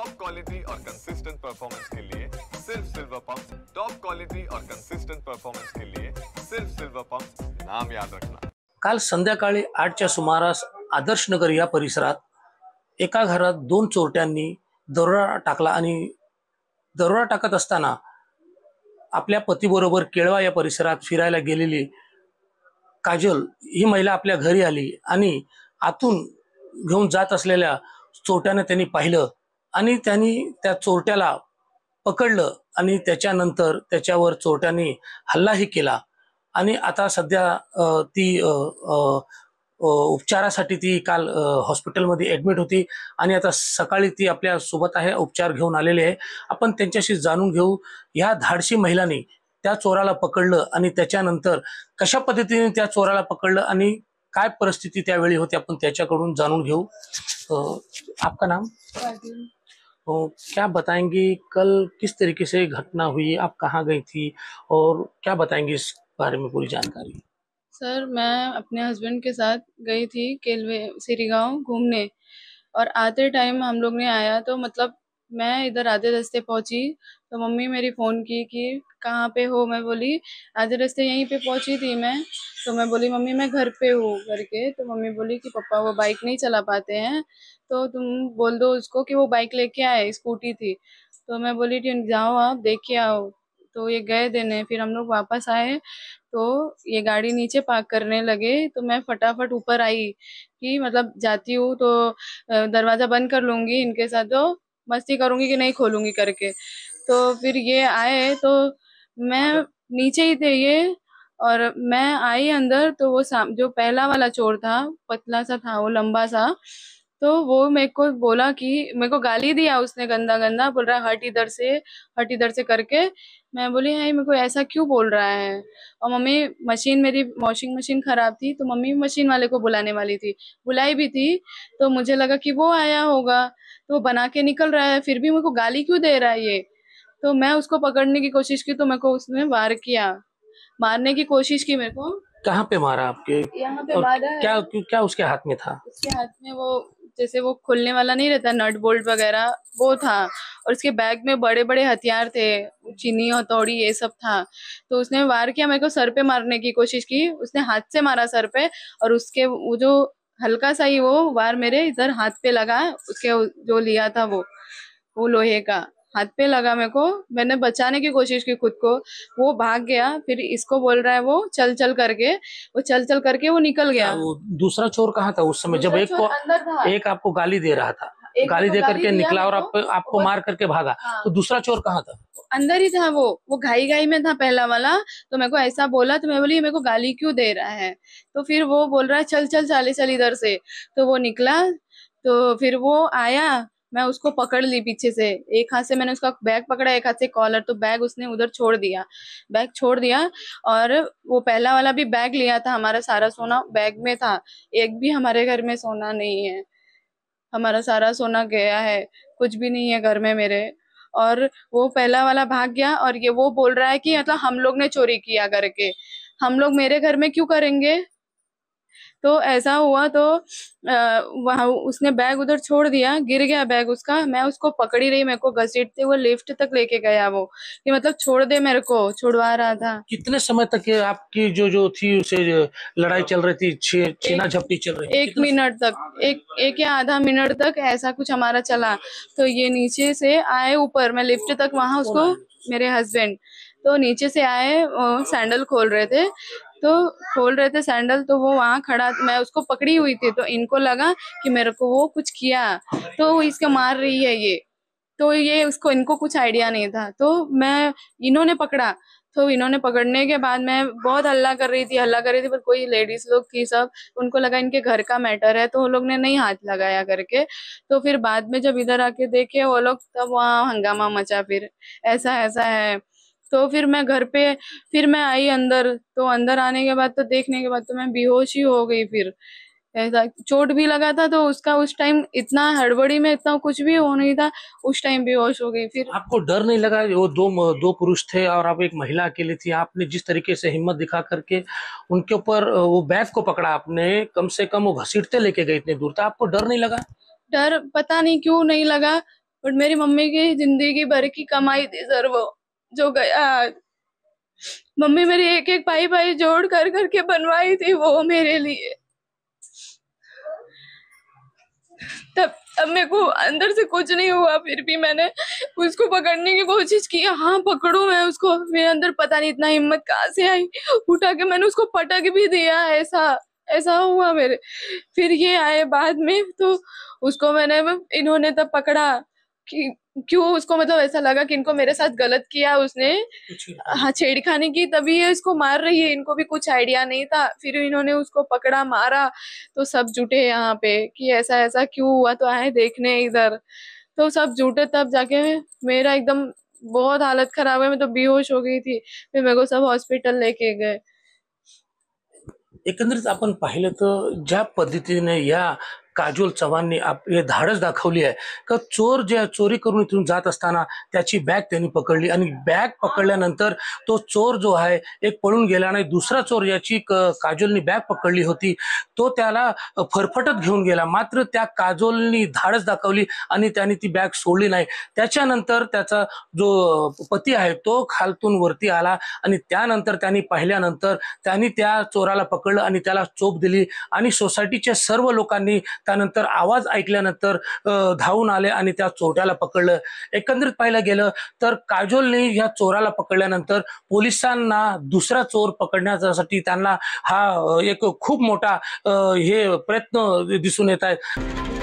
Top quality और consistent performance के लिए सिर्फ सिल्वर पंप। टॉप क्वालिटी और कंसिस्टेंट परफॉर्मेंस के लिए सिर्फ सिल्वर पंप, नाम याद रखना। काल संध्याकाळी 8च्या सुमारास आदर्शनगर या परिसरात एका घरात दोन चोरट्यांनी दरोडा टाकला आणि दरोडा टाकत असताना आपल्या पतीबरोबर केळवा या परिसरात फिरायला गेलेली काजल ही महिला आपल्या घरी आली आणि आतून घेऊन जात असलेल्या चोरट्याने त्यांनी पाहिलं आणि त्यांनी त्या चोरट्याला पकडलं आणि त्याच्यानंतर त्याच्यावर चोरट्यांनी हल्लाही केला आणि आता सध्या ती उपचारासाठी ती काल हॉस्पिटलमध्ये ॲडमिट होती आणि आता सकाळी ती आपल्या सोबत आहे, उपचार घेऊन आलेली आहे। आपण त्यांच्याशी जाणून घेऊ ह्या धाडशी महिलांनी त्या चोराला पकडलं आणि त्याच्यानंतर कशा पद्धतीने त्या चोराला पकडलं आणि काय परिस्थिती त्यावेळी होती आपण त्याच्याकडून जाणून घेऊ। आपका नाम? क्या बताएंगे कल किस तरीके से घटना हुई, आप कहाँ गई थी और क्या बताएंगे इस बारे में पूरी जानकारी? सर, मैं अपने हस्बैंड के साथ गई थी केलवे सिरी गाँव घूमने और आते टाइम हम लोग ने आया तो मतलब मैं इधर आधे रास्ते पहुंची तो मम्मी मेरी फ़ोन की कि कहाँ पे हो। मैं बोली आधे रास्ते यहीं पे पहुंची थी मैं। तो मैं बोली मम्मी मैं घर पे हूँ करके। तो मम्मी बोली कि पापा वो बाइक नहीं चला पाते हैं तो तुम बोल दो उसको कि वो बाइक लेके आए, स्कूटी थी। तो मैं बोली जाओ आप देख के आओ। तो ये गए देने, फिर हम लोग वापस आए तो ये गाड़ी नीचे पार्क करने लगे तो मैं फटाफट ऊपर आई कि मतलब जाती हूँ तो दरवाज़ा बंद कर लूँगी, इनके साथ तो मस्ती करूँगी कि नहीं खोलूँगी करके। तो फिर ये आए तो मैं नीचे ही थे ये और मैं आई अंदर तो वो जो पहला वाला चोर था, पतला सा था वो, लंबा सा, तो वो मेरे को बोला कि मेरे को गाली दिया उसने, गंदा गंदा बोल रहा है हट इधर से करके। मैं बोली हाय मेरे को ऐसा क्यों बोल रहा है। और मम्मी मशीन, मेरी वॉशिंग मशीन खराब थी तो मम्मी मशीन वाले को बुलाने वाली थी, बुलाई भी थी। तो मुझे लगा कि वो आया होगा तो वो बना के निकल रहा है, फिर भी मेरे को गाली क्यों दे रहा है ये। तो मैं उसको पकड़ने की कोशिश की तो मेरे को उसने वार किया, मारने की कोशिश की मेरे को। कहाँ पे मारा आपके? यहाँ पे मारा है। क्या उसके हाथ में था? उसके हाथ में वो जैसे वो खोलने वाला नहीं रहता, नट बोल्ट वगैरह, वो था। और उसके बैग में बड़े बड़े हथियार थे, चीनी हथौड़ी ये सब था। तो उसने वार किया, मेरे को सर पे मारने की कोशिश की, उसने हाथ से मारा सर पे और उसके वो जो हल्का सा ही वो वार मेरे इधर हाथ पे लगा, उसके जो लिया था वो लोहे का हाथ पे लगा मेरे को। मैंने बचाने की कोशिश की खुद को, वो भाग गया। फिर इसको बोल रहा है वो चल चल करके वो निकल गया। वो दूसरा चोर कहाँ था उस समय जब एक आपको गाली दे रहा था? गाली दे करके निकला और आपको मार करके भागा। हाँ। तो दूसरा चोर कहाँ था? अंदर ही था वो घाई में था पहला वाला। तो मेरे को ऐसा बोला तो मैं बोली मेरे को गाली क्यों दे रहा है। तो फिर वो बोल रहा है चल चल चल इधर से। तो वो निकला तो फिर वो आया, मैं उसको पकड़ ली पीछे से, एक हाथ से मैंने उसका बैग पकड़ा, एक हाथ से कॉलर। तो बैग उसने उधर बैग छोड़ दिया और वो पहला वाला भी बैग लिया था, हमारा सारा सोना बैग में था। एक भी हमारे घर में सोना नहीं है, हमारा सारा सोना गया है, कुछ भी नहीं है घर में मेरे। और वो पहला वाला भाग गया और ये वो बोल रहा है कि मतलब हम लोग ने चोरी किया करके, हम लोग मेरे घर में क्यों करेंगे। तो ऐसा हुआ तो वहाँ उसने बैग उधर छोड़ दिया, गिर गया बैग उसका। मैं उसको पकड़ी रही, मेरे को घसीटते हुए लिफ्ट तक लेके गया वो, कि मतलब छोड़ दे, मेरे को छुड़वा रहा था। कितने समय तक ये आपकी जो थी उसे लड़ाई चल रही थी, छीना झपटी चल रही थी? 1 मिनट तक, एक या आधा मिनट तक ऐसा कुछ हमारा चला। तो ये नीचे से आए ऊपर, मैं लिफ्ट तक वहां उसको, मेरे हस्बैंड तो नीचे से आए, सैंडल खोल रहे थे सैंडल। तो वो वहां खड़ा, मैं उसको पकड़ी हुई थी तो इनको लगा कि मेरे को वो कुछ किया तो वो इसको मार रही है ये। तो ये इनको कुछ आइडिया नहीं था। तो इन्होंने पकड़ा, तो इन्होंने पकड़ने के बाद मैं बहुत हल्ला कर रही थी पर कोई लेडीज लोग थी सब, उनको लगा इनके घर का मैटर है तो वो लोग ने नहीं हाथ लगाया करके। तो फिर बाद में जब इधर आके देखे वो लोग, तब वहाँ हंगामा मचा, फिर ऐसा ऐसा है। तो फिर मैं घर पे, फिर मैं आई अंदर, तो अंदर आने के बाद तो देखने के बाद तो मैं बेहोश ही हो गई। फिर ऐसा चोट भी लगा था तो उसका उस टाइम इतना हड़बड़ी में इतना कुछ भी हो नहीं था, उस टाइम बेहोश हो गई। फिर आपको डर नहीं लगा? वो दो पुरुष थे और आप एक महिला अकेली थी, आपने जिस तरीके से हिम्मत दिखा करके उनके ऊपर वो बैग को पकड़ा आपने, कम से कम वो घसीटते लेके गए इतने दूर, था आपको डर नहीं लगा? डर पता नहीं क्यों नहीं लगा, बट मेरी मम्मी की जिंदगी भर की कमाई थी सर वो, जो गया आज। मम्मी मेरी एक एक पाई पाई जोड़ कर करके बनवाई थी वो मेरे लिए। तब मेरे को अंदर से कुछ नहीं हुआ, फिर भी मैंने उसको पकड़ने की कोशिश की। हाँ पकड़ू मैं उसको, मेरे अंदर पता नहीं इतना हिम्मत कहाँ से आई, उठा के मैंने उसको पटक भी दिया। ऐसा ऐसा हुआ मेरे। फिर ये आए बाद में, तो उसको इन्होंने तब पकड़ा कि क्यों उसको मतलब ऐसा लगा कि इनको मेरे साथ गलत किया उसने, हाँ छेड़खानी की, तभी ये इसको मार रही है। इनको भी कुछ आइडिया नहीं था। फिर इन्होंने उसको पकड़ा, मारा, तो सब जुटे यहाँ पे कि ऐसा ऐसा क्यों हुआ, तो आए देखने इधर। तो सब जुटे, तब जाके मेरा एकदम बहुत हालत खराब है, मैं तो बेहोश हो गई थी। फिर मेरे को सब हॉस्पिटल लेके गए। एकंदरीत आपण पाहिलं तर ज्या पद्धतीने या काजोल चव्हाणने हे धाडस दाखवली आहे का चोर जे चोरी करून इथून जात असताना त्याची बॅग त्यांनी पकडली आणि बॅग पकडल्यानंतर तो चोर जो आहे एक पळून गेला नाही, दुसरा चोर याची काजोलनी बॅग पकडली होती तो त्याला फरफटत घेऊन गेला, मात्र त्या काजोलनी धाडस दाखवली आणि त्याने ती बॅग सोडली नाही। त्याच्यानंतर त्याचा जो पती आहे तो खालतून वरती आला आणि त्यानंतर त्यांनी पाहिल्यानंतर त्यांनी त्या चोराला पकडलं आणि त्याला चोप दिली आणि सोसायटीच्या सर्व लोकांनी त्यानंतर आवाज ऐकल्यानंतर धावून आले आणि त्या चोरट्याला पकडलं। एकंदरीत पाहिलं गेलं तर काजोलने या चोराला पकडल्यानंतर पोलिसांना दुसरा चोर पकडण्यासाठी त्यांना हा एक खूप मोठा हे प्रयत्न दिसून येत आहेत।